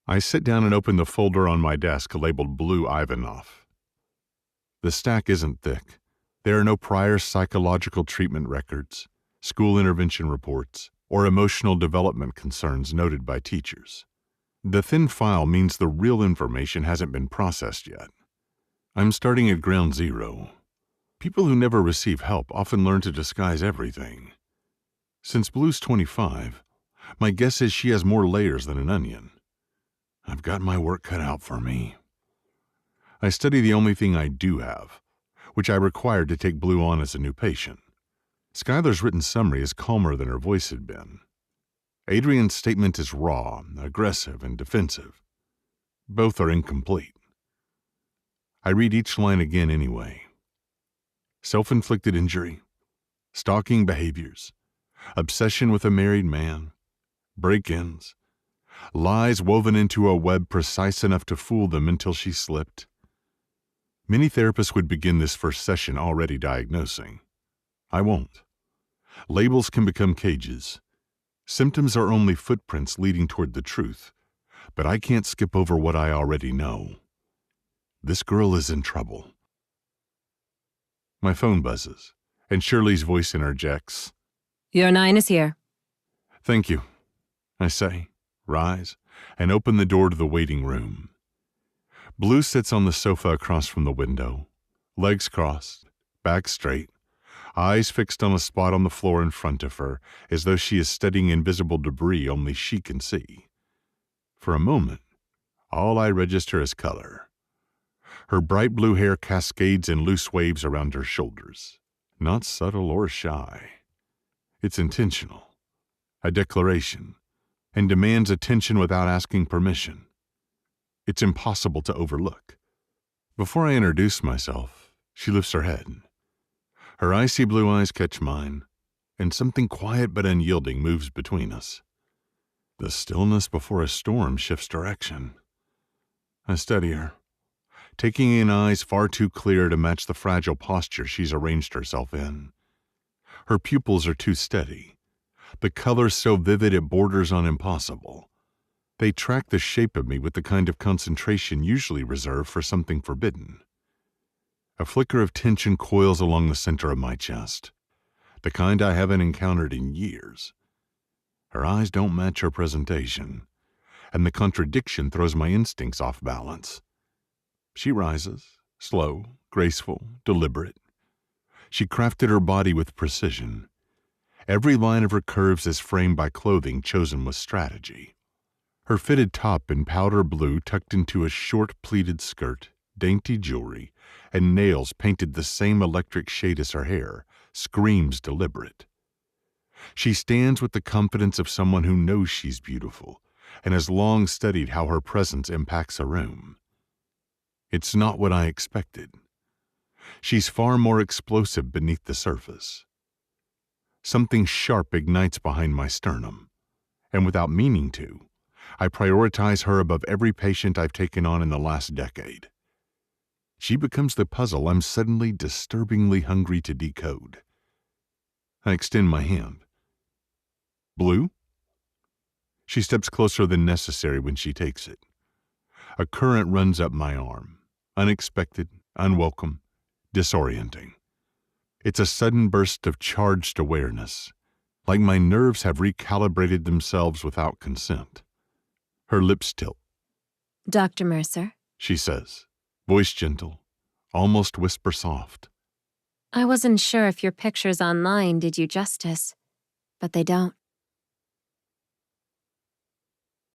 I sit down and open the folder on my desk labeled Blue Ivanov. The stack isn't thick. There are no prior psychological treatment records, school intervention reports, or emotional development concerns noted by teachers. The thin file means the real information hasn't been processed yet. I'm starting at ground zero. People who never receive help often learn to disguise everything. Since Blue's 25, my guess is she has more layers than an onion. I've got my work cut out for me. I study the only thing I do have, which I required to take Blue on as a new patient. Skylar's written summary is calmer than her voice had been. Adrian's statement is raw, aggressive, and defensive. Both are incomplete. I read each line again anyway. Self-inflicted injury, stalking behaviors, obsession with a married man, break-ins, lies woven into a web precise enough to fool them until she slipped. Many therapists would begin this first session already diagnosing. I won't. Labels can become cages. Symptoms are only footprints leading toward the truth, but I can't skip over what I already know. This girl is in trouble. My phone buzzes, and Shirley's voice interjects. Your 9 is here. Thank you, I say, rise, and open the door to the waiting room. Blue sits on the sofa across from the window, legs crossed, back straight, eyes fixed on a spot on the floor in front of her, as though she is studying invisible debris only she can see. For a moment, all I register is color. Her bright blue hair cascades in loose waves around her shoulders, not subtle or shy. It's intentional, a declaration, and demands attention without asking permission. It's impossible to overlook. Before I introduce myself, she lifts her head. Her icy blue eyes catch mine, and something quiet but unyielding moves between us. The stillness before a storm shifts direction. I study her, taking in eyes far too clear to match the fragile posture she's arranged herself in. Her pupils are too steady, the color so vivid it borders on impossible. They track the shape of me with the kind of concentration usually reserved for something forbidden. A flicker of tension coils along the center of my chest, the kind I haven't encountered in years. Her eyes don't match her presentation, and the contradiction throws my instincts off balance. She rises, slow, graceful, deliberate. She crafted her body with precision. Every line of her curves is framed by clothing chosen with strategy. Her fitted top in powder blue tucked into a short pleated skirt, dainty jewelry, and nails painted the same electric shade as her hair, screams deliberate. She stands with the confidence of someone who knows she's beautiful and has long studied how her presence impacts a room. It's not what I expected. She's far more explosive beneath the surface. Something sharp ignites behind my sternum, and without meaning to, I prioritize her above every patient I've taken on in the last decade. She becomes the puzzle I'm suddenly disturbingly hungry to decode. I extend my hand. Blue? She steps closer than necessary when she takes it. A current runs up my arm, unexpected, unwelcome, disorienting. It's a sudden burst of charged awareness, like my nerves have recalibrated themselves without consent. Her lips tilt. Dr. Mercer, She says, voice gentle, almost whisper soft. I wasn't sure if your pictures online did you justice, but they don't.